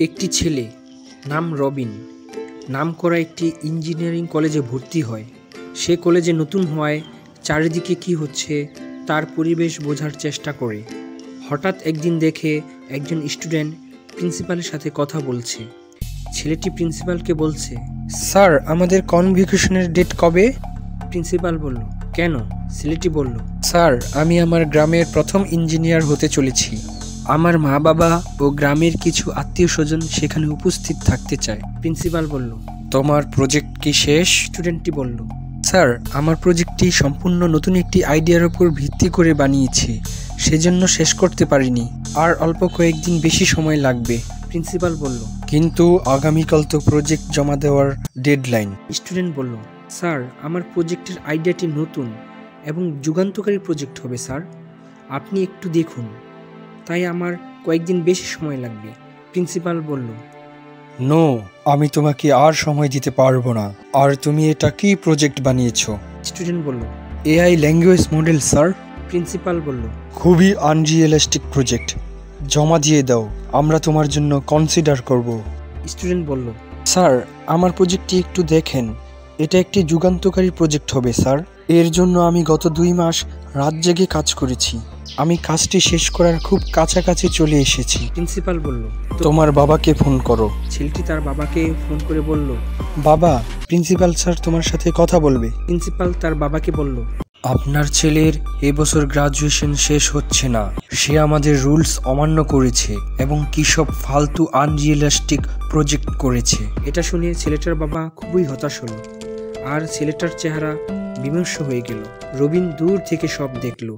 একটি ছেলে নাম রবিন নামকরা একটি ইঞ্জিনিয়ারিং কলেজে ভর্তি হয়। সে কলেজে নতুন হওয়ায় চারিদিকে কি হচ্ছে তার পরিবেশ বোঝার চেষ্টা করে। হঠাৎ একদিন দেখে একজন স্টুডেন্ট প্রিন্সিপালের সাথে কথা বলছে। ছেলেটি প্রিন্সিপালকে বলছে, স্যার, আমাদের কনভোকেশনের ডেট কবে? প্রিন্সিপাল বলল, কেন? ছেলেটি বলল, স্যার, আমি আমার গ্রামের প্রথম ইঞ্জিনিয়ার হতে চলেছি। আমার মা বাবা ও গ্রামের কিছু আত্মীয় স্বজন সেখানে উপস্থিত থাকতে চায়। প্রিন্সিপাল বলল, তোমার প্রজেক্ট কি শেষ? স্টুডেন্টটি বলল, স্যার, আমার প্রজেক্টটি সম্পূর্ণ নতুন একটি আইডিয়ার উপর ভিত্তি করে বানিয়েছি, সেজন্য শেষ করতে পারিনি। আর অল্প কয়েকদিন বেশি সময় লাগবে। প্রিন্সিপাল বলল, কিন্তু আগামীকাল তো প্রজেক্ট জমা দেওয়ার ডেডলাইন। স্টুডেন্ট বলল, স্যার, আমার প্রজেক্টের আইডিয়াটি নতুন এবং যুগান্তকারী প্রজেক্ট হবে স্যার, আপনি একটু দেখুন, তাই আমার কয়েকদিন বেশি সময় লাগবে। প্রিন্সিপাল বলল, নো, আমি তোমাকে আর সময় দিতে পারবো না। আর তুমি এটা কি প্রজেক্ট বানিয়েছো? স্টুডেন্ট বলল, AI language model sir. Principal বলল, খুবই আনরিয়েলিস্টিক প্রজেক্ট, জমা দিয়ে দাও, আমরা তোমার জন্য কনসিডার করব। স্টুডেন্ট বলল, স্যার, আমার প্রজেক্টটি একটু দেখেন, এটা একটি যুগান্তকারী প্রজেক্ট হবে স্যার। এর জন্য আমি গত 2 মাস রাত জেগে কাজ করেছি। আমি কাজটি শেষ করার খুব কাছাকাছি চলে এসেছি। প্রিন্সিপাল বলল, তোমার বাবাকে ফোন করো। ছেলেটি তার বাবাকে ফোন করে বলল, বাবা, প্রিন্সিপাল স্যার তোমার সাথে কথা বলবে। প্রিন্সিপাল তার বাবাকে বলল, আপনার ছেলের এবছর গ্রাজুয়েশন শেষ হচ্ছে না, সে আমাদের রুলস অমান্য করেছে এবং কি সব ফালতু আনরিয়েলিস্টিক প্রজেক্ট করেছে। এটা শুনে ছেলেটার বাবা খুবই হতাশ হলো আর ছেলেটার চেহারা বিমর্ষ হয়ে গেল। রবিন দূর থেকে সব দেখল।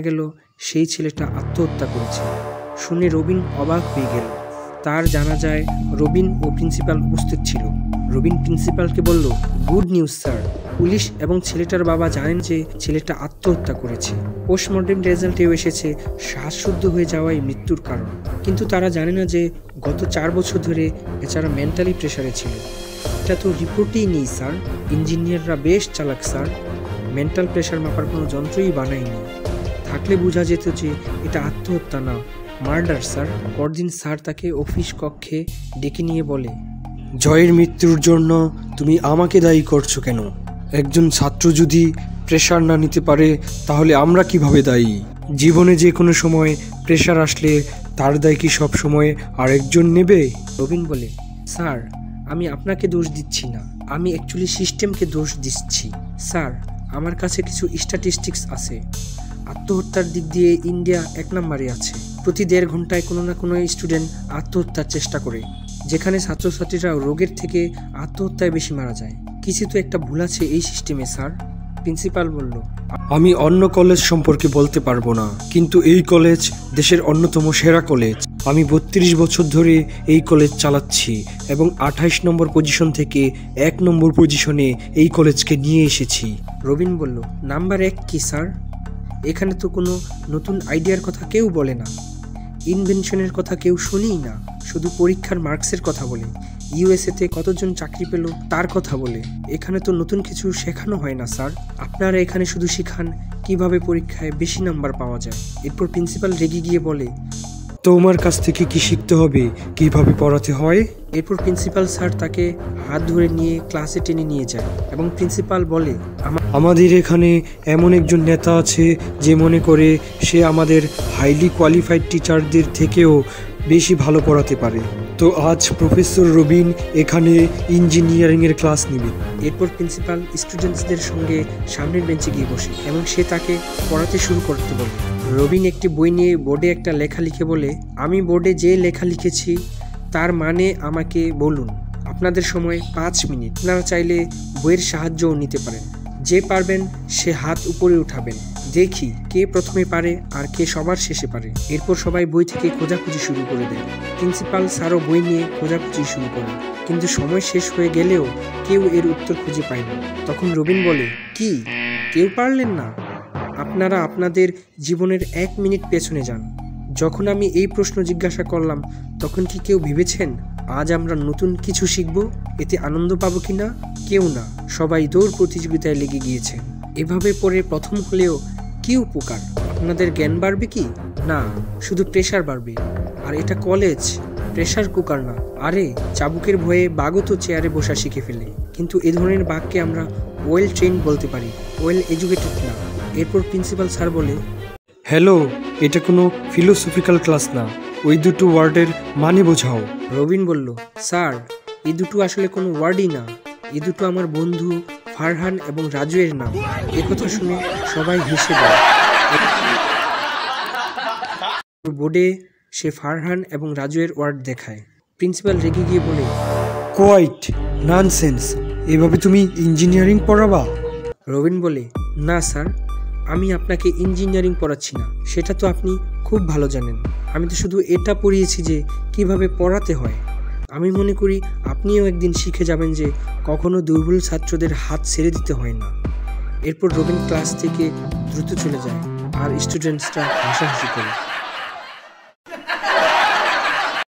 গেল সেই ছেলেটা আত্মহত্যা করেছে। শুনে রবিন অবাক হয়ে গেল। তার জানা যায় রবিন ও প্রিন্সিপাল উপস্থিত ছিল। রবিন প্রিন্সিপালকে বলল, গুড নিউজ স্যার, পুলিশ এবং ছেলেটার বাবা জানেন যে ছেলেটা আত্মহত্যা করেছে। পোস্টমর্টেম রেজাল্টেও এসেছে শ্বাসরুদ্ধ হয়ে যাওয়াই মৃত্যুর কারণ। কিন্তু তারা জানে না যে গত 4 বছর ধরে বেচারা মেন্টালি প্রেসারে ছিল। এটা তো রিপোর্টেই নেই স্যার। ইঞ্জিনিয়াররা বেশ চালাক স্যার, মেন্টাল প্রেসার মাপার কোনো যন্ত্রই বানায়নি। থাকলে বোঝা যেত যে এটা আত্মহত্যা না, মার্ডার স্যার। পরদিন স্যার তাকে অফিস কক্ষে ডেকে নিয়ে বলে, জয়ের মৃত্যুর জন্য তুমি আমাকে দায়ী করছো কেন? একজন ছাত্র যদি প্রেশার না নিতে পারে তাহলে আমরা কিভাবে দায়ী? জীবনে যে কোনো সময় প্রেশার আসলে তার দায় কি সব সময় আরেকজন নেবে? রবিন বলে, স্যার, আমি আপনাকে দোষ দিচ্ছি না, আমি অ্যাকচুয়ালি সিস্টেমকে দোষ দিচ্ছি স্যার। আমার কাছে কিছু স্ট্যাটিস্টিক্স আছে। আত্মহত্যার দিক দিয়ে ইন্ডিয়া 1 নম্বরে আছে। প্রতি 1.5 ঘন্টায় কোনো না কোনো স্টুডেন্ট আত্মহত্যার চেষ্টা করে, যেখানে ছাত্রছাত্রীরা রোগের থেকে আত্মহত্যায় বেশি মারা যায়। কিছু তো একটা ভুল আছে এই সিস্টেমে স্যার। প্রিন্সিপাল বলল, আমি অন্য কলেজ সম্পর্কে বলতে পারবো না, কিন্তু এই কলেজ দেশের অন্যতম সেরা কলেজ। আমি 32 বছর ধরে এই কলেজ চালাচ্ছি এবং 28 নম্বর পজিশন থেকে 1 নম্বর পজিশনে এই কলেজকে নিয়ে এসেছি। রবিন বলল, নাম্বার 1 কি স্যার? এখানে তো কোনো নতুন আইডিয়ার কথা কেউ বলে না, ইনভেনশনের কথা কেউ শুনিই না, শুধু পরীক্ষার মার্কসের কথা বলে। ইউএসএতে কতজন চাকরি পেল তার কথা বলে। এখানে তো নতুন কিছু শেখানো হয় না স্যার। আপনারা এখানে শুধু শিখান কিভাবে পরীক্ষায় বেশি নাম্বার পাওয়া যায়। এরপর প্রিন্সিপাল রেগে গিয়ে বলে, তোমার কাছ থেকে কি শিখতে হবে কিভাবে পড়াতে হয়? এরপর প্রিন্সিপাল স্যার তাকে হাত ধরে নিয়ে ক্লাসে টেনে নিয়ে যায় এবং প্রিন্সিপাল বলে, আমাদের এখানে এমন একজন নেতা আছে যে মনে করে সে আমাদের হাইলি কোয়ালিফাইড টিচারদের থেকেও বেশি ভালো পড়াতে পারে। তো আজ প্রফেসর রবিন এখানে ইঞ্জিনিয়ারিংয়ের ক্লাস নেবে। এরপর প্রিন্সিপাল স্টুডেন্টসদের সঙ্গে সামনের বেঞ্চে গিয়ে বসে এবং সে তাকে পড়াতে শুরু করতে বলে। রবিন একটি বই নিয়ে বোর্ডে একটা লেখা লিখে বলে, আমি বোর্ডে যে লেখা লিখেছি তার মানে আমাকে বলুন। আপনাদের সময় 5 মিনিট। আপনারা চাইলে বইয়ের সাহায্যও নিতে পারেন। যে পারবেন সে হাত উপরে উঠাবেন, দেখি কে প্রথমে পারে আর কে সবার শেষে পারে। এরপর সবাই বই থেকে খোঁজাখুঁজি শুরু করে দেয়। প্রিন্সিপাল স্যারও বই নিয়ে খোঁজাখুঁজি শুরু করে, কিন্তু সময় শেষ হয়ে গেলেও কেউ এর উত্তর খুঁজে পায় না। তখন রবিন বলে, কি কেউ পারলেন না? আপনারা আপনাদের জীবনের 1 মিনিট পেছনে যান। যখন আমি এই প্রশ্ন জিজ্ঞাসা করলাম তখন কি কেউ ভেবেছেন আজ আমরা নতুন কিছু শিখব, এতে আনন্দ পাবো কিনা কেউ না, সবাই দৌড় প্রতিযোগিতায় লেগে গিয়েছে। এভাবে পড়ে প্রথম হলেও কি উপকার? আপনাদের জ্ঞান বাড়বে কি? না, শুধু প্রেশার বাড়বে। আর এটা কলেজ, প্রেশার কুকার না। আরে চাবুকের ভয়ে বাঘও তো চেয়ারে বসা শিখে ফেলে, কিন্তু এ ধরনের বাঘকে আমরা ওয়েল ট্রেন বলতে পারি, ওয়েল এডুকেটেড না। এরপর প্রিন্সিপাল স্যার বলে, হ্যালো, এটা কোনো ফিলোসফিক্যাল ক্লাস না, ওই দুটো ওয়ার্ডের মানে বোঝাও। রবিন বলল, স্যার এই দুটো আসলে কোনো ওয়ার্ডই না, এই দুটো আমার বন্ধু ফারহান এবং রাজুয়ের নাম। একথা শুনে সবাই হেসে দেয়। বোর্ডে সে ফারহান এবং রাজুয়ের ওয়ার্ড দেখায়। প্রিন্সিপাল রেগে গিয়ে বলে, কোয়াইট ননসেন্স, এভাবে তুমি ইঞ্জিনিয়ারিং পড়াবা? রবিন বলে, না স্যার, আমি আপনাকে ইঞ্জিনিয়ারিং পড়াচ্ছি না, সেটা তো আপনি খুব ভালো জানেন। আমি তো শুধু এটা পড়িয়েছি যে কিভাবে পড়াতে হয়। আমি মনে করি আপনিও একদিন শিখে যাবেন যে কখনো দুর্বল ছাত্রদের হাত ছেড়ে দিতে হয় না। এরপর রবিন ক্লাস থেকে দ্রুত চলে যায় আর স্টুডেন্টসরা হাসাহাসি করে।